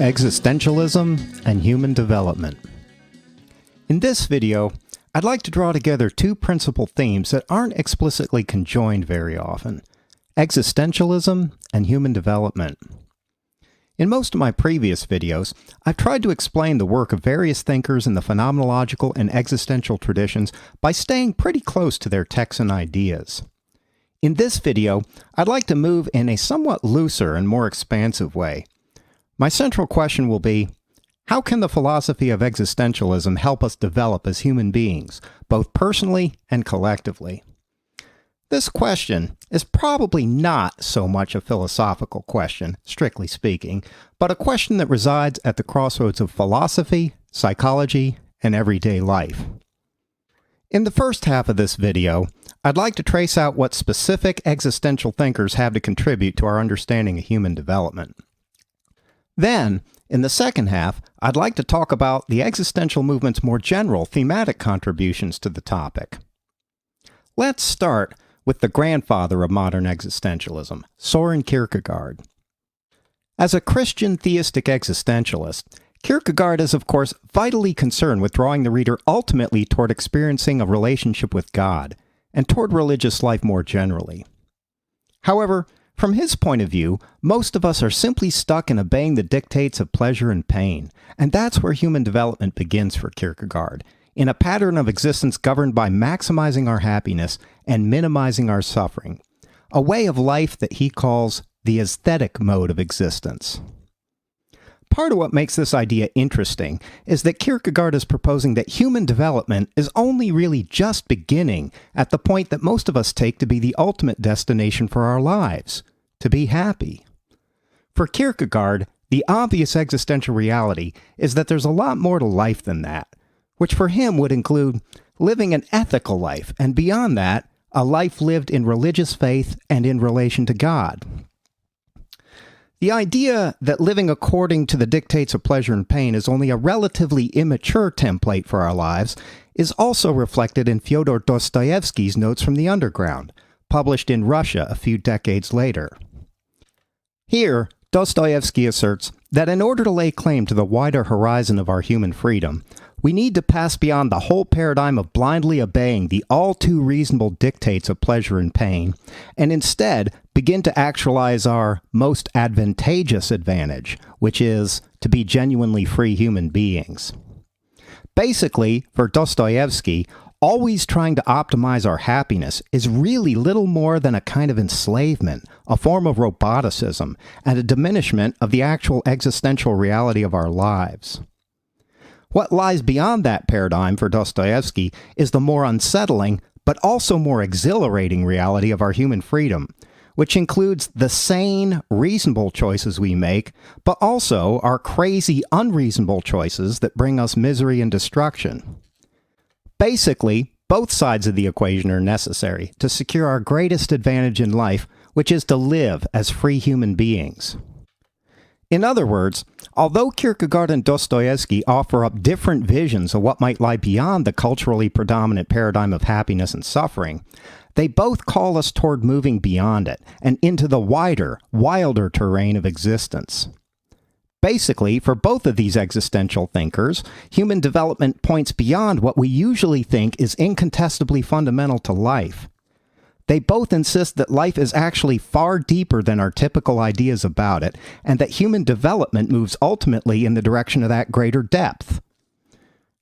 Existentialism and Human Development. In this video, I'd like to draw together two principal themes that aren't explicitly conjoined very often: existentialism and human development. In most of my previous videos, I've tried to explain the work of various thinkers in the phenomenological and existential traditions by staying pretty close to their texts and ideas. In this video, I'd like to move in a somewhat looser and more expansive way. My central question will be, how can the philosophy of existentialism help us develop as human beings, both personally and collectively? This question is probably not so much a philosophical question, strictly speaking, but a question that resides at the crossroads of philosophy, psychology, and everyday life. In the first half of this video, I'd like to trace out what specific existential thinkers have to contribute to our understanding of human development. Then, in the second half, I'd like to talk about the existential movement's more general thematic contributions to the topic. Let's start with the grandfather of modern existentialism, Soren Kierkegaard. As a Christian theistic existentialist, Kierkegaard is, of course, vitally concerned with drawing the reader ultimately toward experiencing a relationship with God, and toward religious life more generally. However, from his point of view, most of us are simply stuck in obeying the dictates of pleasure and pain, and that's where human development begins for Kierkegaard, in a pattern of existence governed by maximizing our happiness and minimizing our suffering, a way of life that he calls the aesthetic mode of existence. Part of what makes this idea interesting is that Kierkegaard is proposing that human development is only really just beginning at the point that most of us take to be the ultimate destination for our lives, to be happy. For Kierkegaard, the obvious existential reality is that there's a lot more to life than that, which for him would include living an ethical life, and beyond that, a life lived in religious faith and in relation to God. The idea that living according to the dictates of pleasure and pain is only a relatively immature template for our lives is also reflected in Fyodor Dostoevsky's Notes from the Underground, published in Russia a few decades later. Here, Dostoevsky asserts that in order to lay claim to the wider horizon of our human freedom, we need to pass beyond the whole paradigm of blindly obeying the all-too reasonable dictates of pleasure and pain, and instead begin to actualize our most advantageous advantage, which is to be genuinely free human beings. Basically, for Dostoevsky, always trying to optimize our happiness is really little more than a kind of enslavement, a form of roboticism, and a diminishment of the actual existential reality of our lives. What lies beyond that paradigm for Dostoevsky is the more unsettling, but also more exhilarating reality of our human freedom, which includes the sane, reasonable choices we make, but also our crazy, unreasonable choices that bring us misery and destruction. Basically, both sides of the equation are necessary to secure our greatest advantage in life, which is to live as free human beings. In other words, although Kierkegaard and Dostoevsky offer up different visions of what might lie beyond the culturally predominant paradigm of happiness and suffering, they both call us toward moving beyond it and into the wider, wilder terrain of existence. Basically, for both of these existential thinkers, human development points beyond what we usually think is incontestably fundamental to life. They both insist that life is actually far deeper than our typical ideas about it, and that human development moves ultimately in the direction of that greater depth.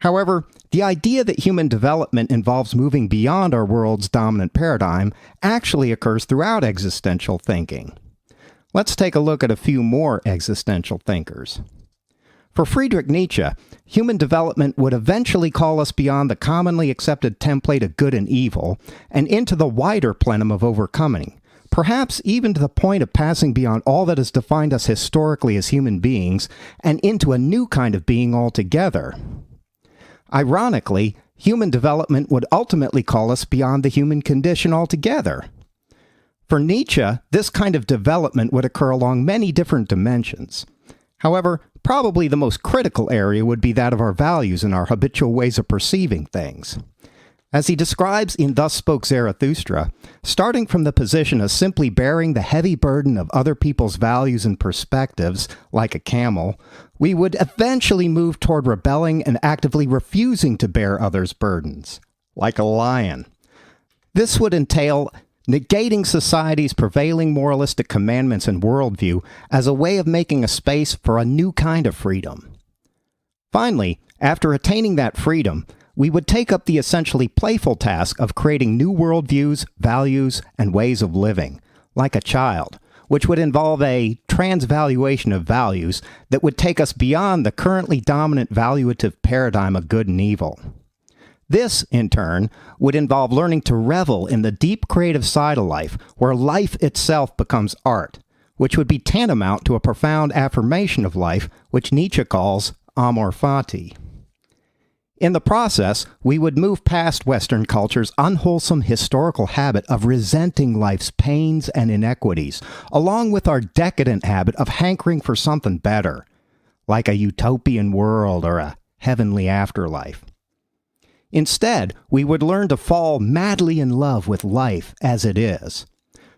However, the idea that human development involves moving beyond our world's dominant paradigm actually occurs throughout existential thinking. Let's take a look at a few more existential thinkers. For Friedrich Nietzsche, human development would eventually call us beyond the commonly accepted template of good and evil and into the wider plenum of overcoming, perhaps even to the point of passing beyond all that has defined us historically as human beings and into a new kind of being altogether. Ironically, human development would ultimately call us beyond the human condition altogether. For Nietzsche, this kind of development would occur along many different dimensions. However, probably the most critical area would be that of our values and our habitual ways of perceiving things. As he describes in Thus Spoke Zarathustra, starting from the position of simply bearing the heavy burden of other people's values and perspectives, like a camel, we would eventually move toward rebelling and actively refusing to bear others' burdens, like a lion. This would entail negating society's prevailing moralistic commandments and worldview as a way of making a space for a new kind of freedom. Finally, after attaining that freedom, we would take up the essentially playful task of creating new worldviews, values, and ways of living, like a child, which would involve a transvaluation of values that would take us beyond the currently dominant valuative paradigm of good and evil. This, in turn, would involve learning to revel in the deep creative side of life, where life itself becomes art, which would be tantamount to a profound affirmation of life, which Nietzsche calls amor fati. In the process, we would move past Western culture's unwholesome historical habit of resenting life's pains and inequities, along with our decadent habit of hankering for something better, like a utopian world or a heavenly afterlife. Instead, we would learn to fall madly in love with life as it is.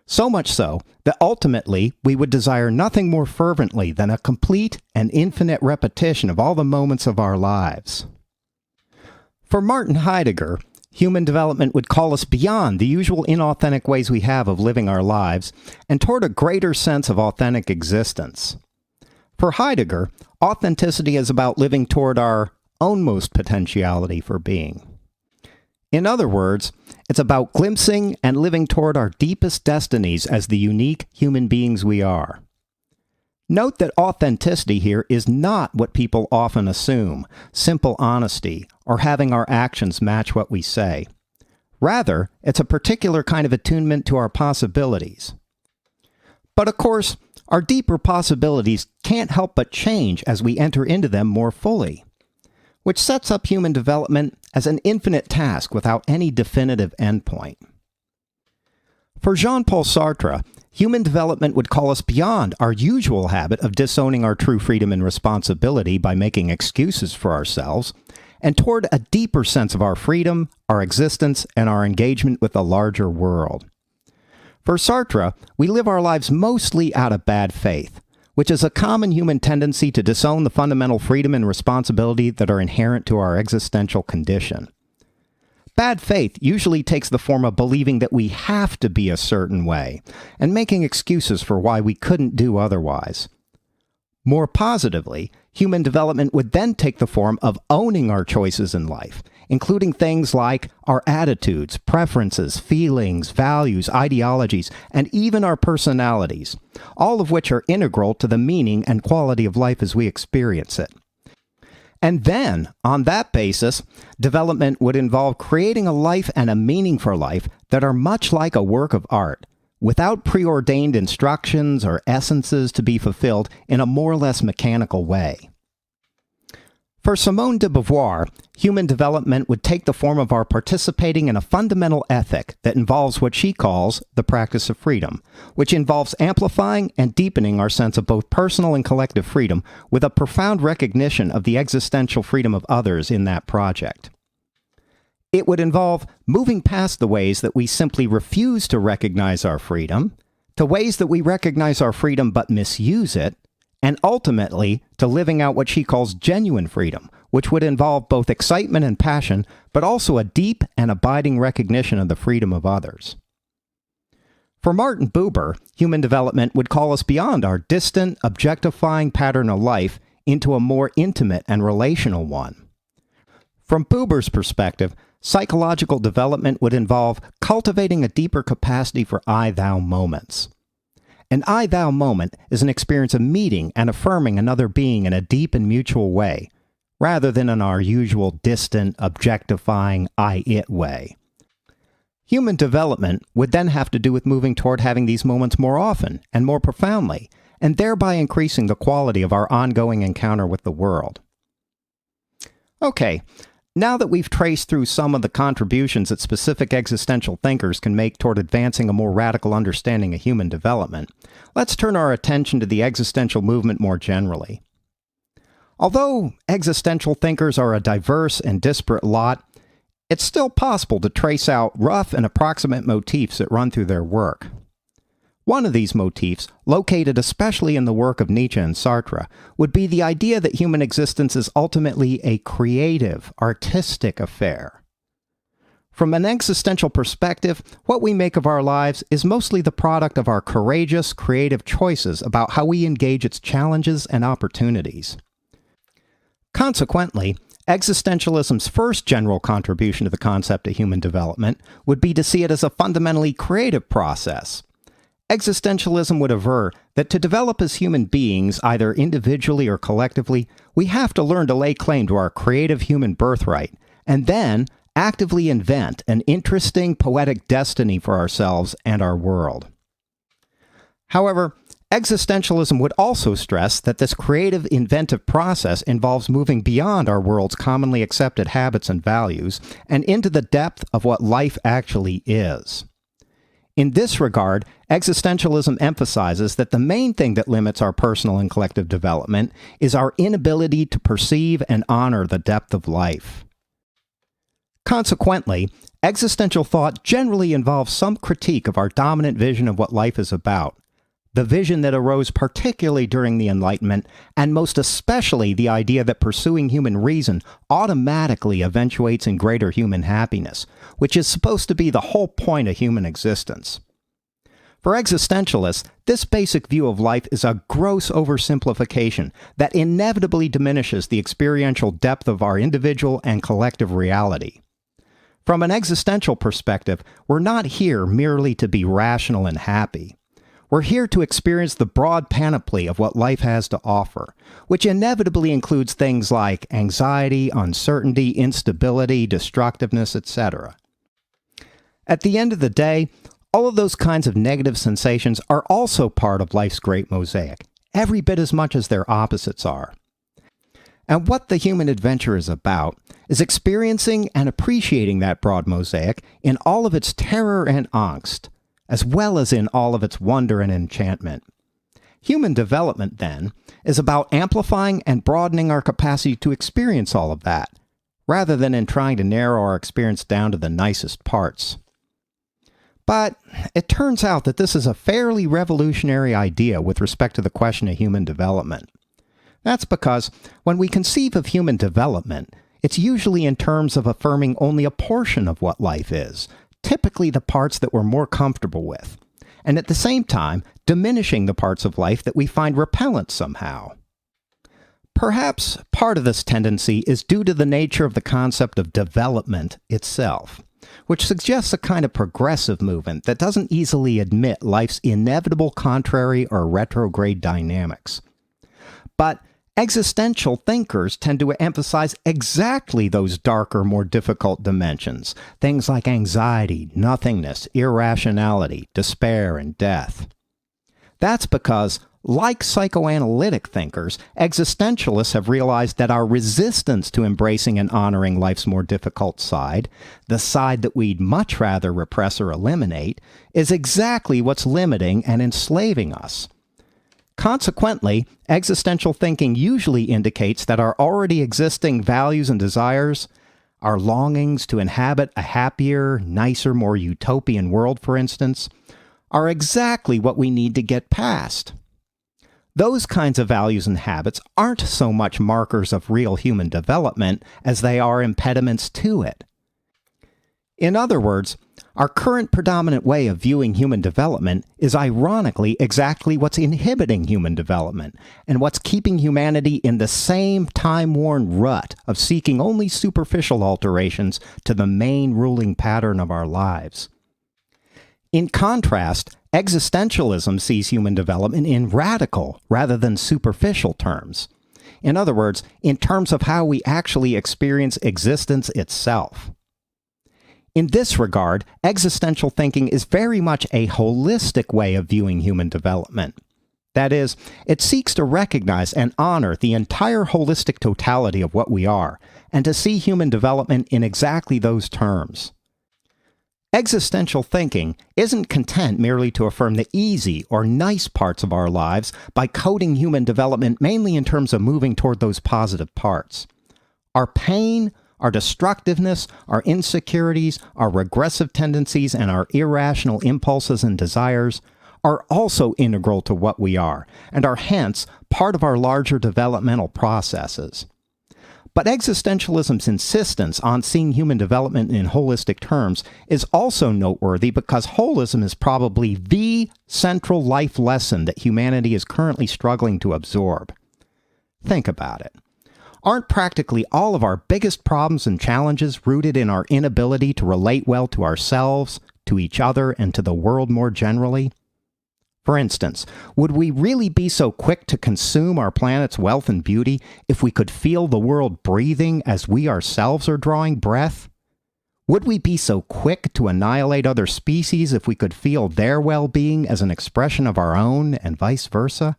So much so that ultimately we would desire nothing more fervently than a complete and infinite repetition of all the moments of our lives. For Martin Heidegger, human development would call us beyond the usual inauthentic ways we have of living our lives and toward a greater sense of authentic existence. For Heidegger, authenticity is about living toward our ownmost potentiality for being. In other words, it's about glimpsing and living toward our deepest destinies as the unique human beings we are. Note that authenticity here is not what people often assume, simple honesty, or having our actions match what we say. Rather, it's a particular kind of attunement to our possibilities. But of course, our deeper possibilities can't help but change as we enter into them more fully, which sets up human development as an infinite task without any definitive endpoint. For Jean-Paul Sartre, human development would call us beyond our usual habit of disowning our true freedom and responsibility by making excuses for ourselves, and toward a deeper sense of our freedom, our existence, and our engagement with the larger world. For Sartre, we live our lives mostly out of bad faith, which is a common human tendency to disown the fundamental freedom and responsibility that are inherent to our existential condition. Bad faith usually takes the form of believing that we have to be a certain way, and making excuses for why we couldn't do otherwise. More positively, human development would then take the form of owning our choices in life, including things like our attitudes, preferences, feelings, values, ideologies, and even our personalities, all of which are integral to the meaning and quality of life as we experience it. And then, on that basis, development would involve creating a life and a meaning for life that are much like a work of art, without preordained instructions or essences to be fulfilled in a more or less mechanical way. For Simone de Beauvoir, human development would take the form of our participating in a fundamental ethic that involves what she calls the practice of freedom, which involves amplifying and deepening our sense of both personal and collective freedom with a profound recognition of the existential freedom of others in that project. It would involve moving past the ways that we simply refuse to recognize our freedom, to ways that we recognize our freedom but misuse it, and ultimately to living out what she calls genuine freedom, which would involve both excitement and passion, but also a deep and abiding recognition of the freedom of others. For Martin Buber, human development would call us beyond our distant, objectifying pattern of life into a more intimate and relational one. From Buber's perspective, psychological development would involve cultivating a deeper capacity for I-thou moments. An I-thou moment is an experience of meeting and affirming another being in a deep and mutual way, rather than in our usual distant, objectifying I-it way. Human development would then have to do with moving toward having these moments more often and more profoundly, and thereby increasing the quality of our ongoing encounter with the world. Okay, now that we've traced through some of the contributions that specific existential thinkers can make toward advancing a more radical understanding of human development, let's turn our attention to the existential movement more generally. Although existential thinkers are a diverse and disparate lot, it's still possible to trace out rough and approximate motifs that run through their work. One of these motifs, located especially in the work of Nietzsche and Sartre, would be the idea that human existence is ultimately a creative, artistic affair. From an existential perspective, what we make of our lives is mostly the product of our courageous, creative choices about how we engage its challenges and opportunities. Consequently, existentialism's first general contribution to the concept of human development would be to see it as a fundamentally creative process. Existentialism would aver that to develop as human beings, either individually or collectively, we have to learn to lay claim to our creative human birthright, and then actively invent an interesting poetic destiny for ourselves and our world. However, existentialism would also stress that this creative, inventive process involves moving beyond our world's commonly accepted habits and values and into the depth of what life actually is. In this regard, existentialism emphasizes that the main thing that limits our personal and collective development is our inability to perceive and honor the depth of life. Consequently, existential thought generally involves some critique of our dominant vision of what life is about, the vision that arose particularly during the Enlightenment, and most especially the idea that pursuing human reason automatically eventuates in greater human happiness, which is supposed to be the whole point of human existence. For existentialists, this basic view of life is a gross oversimplification that inevitably diminishes the experiential depth of our individual and collective reality. From an existential perspective, we're not here merely to be rational and happy. We're here to experience the broad panoply of what life has to offer, which inevitably includes things like anxiety, uncertainty, instability, destructiveness, etc. At the end of the day, all of those kinds of negative sensations are also part of life's great mosaic, every bit as much as their opposites are. And what the human adventure is about is experiencing and appreciating that broad mosaic in all of its terror and angst, as well as in all of its wonder and enchantment. Human development, then, is about amplifying and broadening our capacity to experience all of that, rather than in trying to narrow our experience down to the nicest parts. But it turns out that this is a fairly revolutionary idea with respect to the question of human development. That's because when we conceive of human development, it's usually in terms of affirming only a portion of what life is, typically the parts that we're more comfortable with, and at the same time diminishing the parts of life that we find repellent somehow. Perhaps part of this tendency is due to the nature of the concept of development itself, which suggests a kind of progressive movement that doesn't easily admit life's inevitable contrary or retrograde dynamics. But existential thinkers tend to emphasize exactly those darker, more difficult dimensions, things like anxiety, nothingness, irrationality, despair, and death. That's because, like psychoanalytic thinkers, existentialists have realized that our resistance to embracing and honoring life's more difficult side, the side that we'd much rather repress or eliminate, is exactly what's limiting and enslaving us. Consequently, existential thinking usually indicates that our already existing values and desires, our longings to inhabit a happier, nicer, more utopian world, for instance, are exactly what we need to get past. Those kinds of values and habits aren't so much markers of real human development as they are impediments to it. In other words, our current predominant way of viewing human development is ironically exactly what's inhibiting human development and what's keeping humanity in the same time-worn rut of seeking only superficial alterations to the main ruling pattern of our lives. In contrast, existentialism sees human development in radical rather than superficial terms. In other words, in terms of how we actually experience existence itself. In this regard, existential thinking is very much a holistic way of viewing human development. That is, it seeks to recognize and honor the entire holistic totality of what we are, and to see human development in exactly those terms. Existential thinking isn't content merely to affirm the easy or nice parts of our lives by coding human development mainly in terms of moving toward those positive parts. Our pain, our destructiveness, our insecurities, our regressive tendencies, and our irrational impulses and desires are also integral to what we are, and are hence part of our larger developmental processes. But existentialism's insistence on seeing human development in holistic terms is also noteworthy because holism is probably the central life lesson that humanity is currently struggling to absorb. Think about it. Aren't practically all of our biggest problems and challenges rooted in our inability to relate well to ourselves, to each other, and to the world more generally? For instance, would we really be so quick to consume our planet's wealth and beauty if we could feel the world breathing as we ourselves are drawing breath? Would we be so quick to annihilate other species if we could feel their well-being as an expression of our own, and vice versa?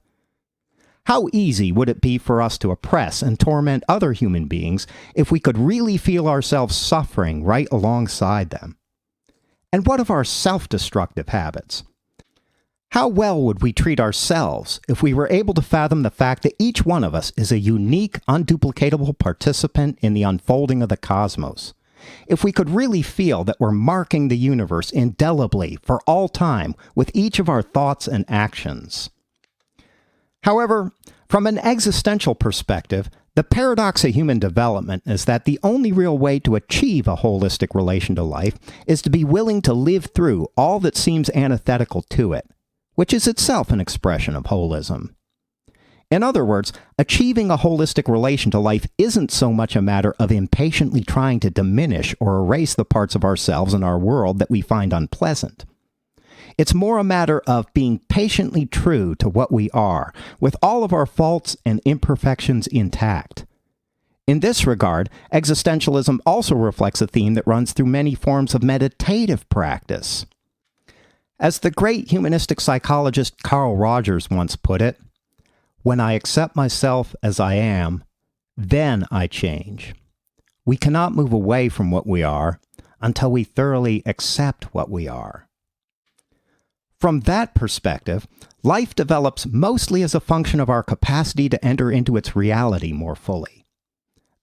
How easy would it be for us to oppress and torment other human beings if we could really feel ourselves suffering right alongside them? And what of our self-destructive habits? How well would we treat ourselves if we were able to fathom the fact that each one of us is a unique, unduplicatable participant in the unfolding of the cosmos? If we could really feel that we're marking the universe indelibly for all time with each of our thoughts and actions? However, from an existential perspective, the paradox of human development is that the only real way to achieve a holistic relation to life is to be willing to live through all that seems antithetical to it, which is itself an expression of holism. In other words, achieving a holistic relation to life isn't so much a matter of impatiently trying to diminish or erase the parts of ourselves and our world that we find unpleasant. It's more a matter of being patiently true to what we are, with all of our faults and imperfections intact. In this regard, existentialism also reflects a theme that runs through many forms of meditative practice. As the great humanistic psychologist Carl Rogers once put it, "When I accept myself as I am, then I change." We cannot move away from what we are until we thoroughly accept what we are. From that perspective, life develops mostly as a function of our capacity to enter into its reality more fully.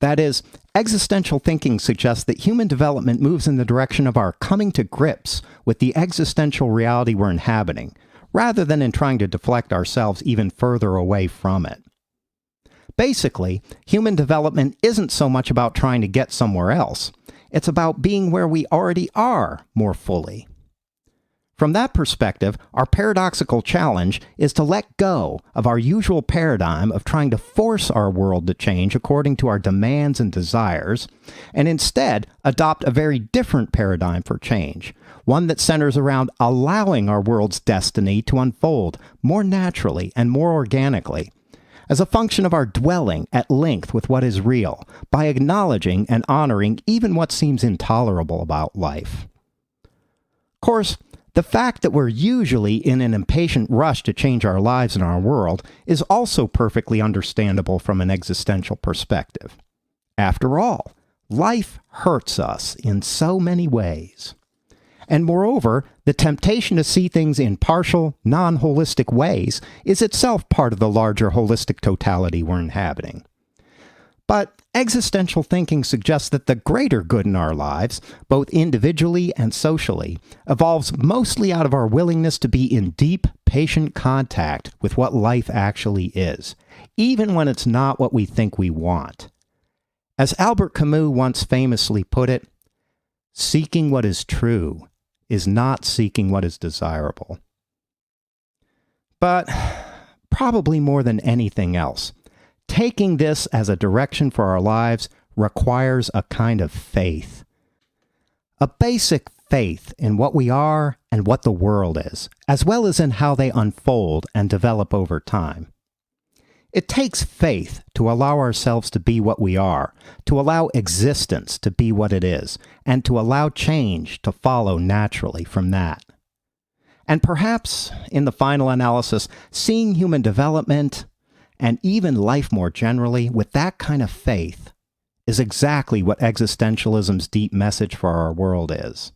That is, existential thinking suggests that human development moves in the direction of our coming to grips with the existential reality we're inhabiting, rather than in trying to deflect ourselves even further away from it. Basically, human development isn't so much about trying to get somewhere else. It's about being where we already are more fully. From that perspective, our paradoxical challenge is to let go of our usual paradigm of trying to force our world to change according to our demands and desires, and instead adopt a very different paradigm for change, one that centers around allowing our world's destiny to unfold more naturally and more organically, as a function of our dwelling at length with what is real, by acknowledging and honoring even what seems intolerable about life. Of course, the fact that we're usually in an impatient rush to change our lives and our world is also perfectly understandable from an existential perspective. After all, life hurts us in so many ways. And moreover, the temptation to see things in partial, non-holistic ways is itself part of the larger holistic totality we're inhabiting. But existential thinking suggests that the greater good in our lives, both individually and socially, evolves mostly out of our willingness to be in deep, patient contact with what life actually is, even when it's not what we think we want. As Albert Camus once famously put it, "Seeking what is true is not seeking what is desirable." But probably more than anything else, taking this as a direction for our lives requires a kind of faith. A basic faith in what we are and what the world is, as well as in how they unfold and develop over time. It takes faith to allow ourselves to be what we are, to allow existence to be what it is, and to allow change to follow naturally from that. And perhaps, in the final analysis, seeing human development and even life more generally with that kind of faith is exactly what existentialism's deep message for our world is.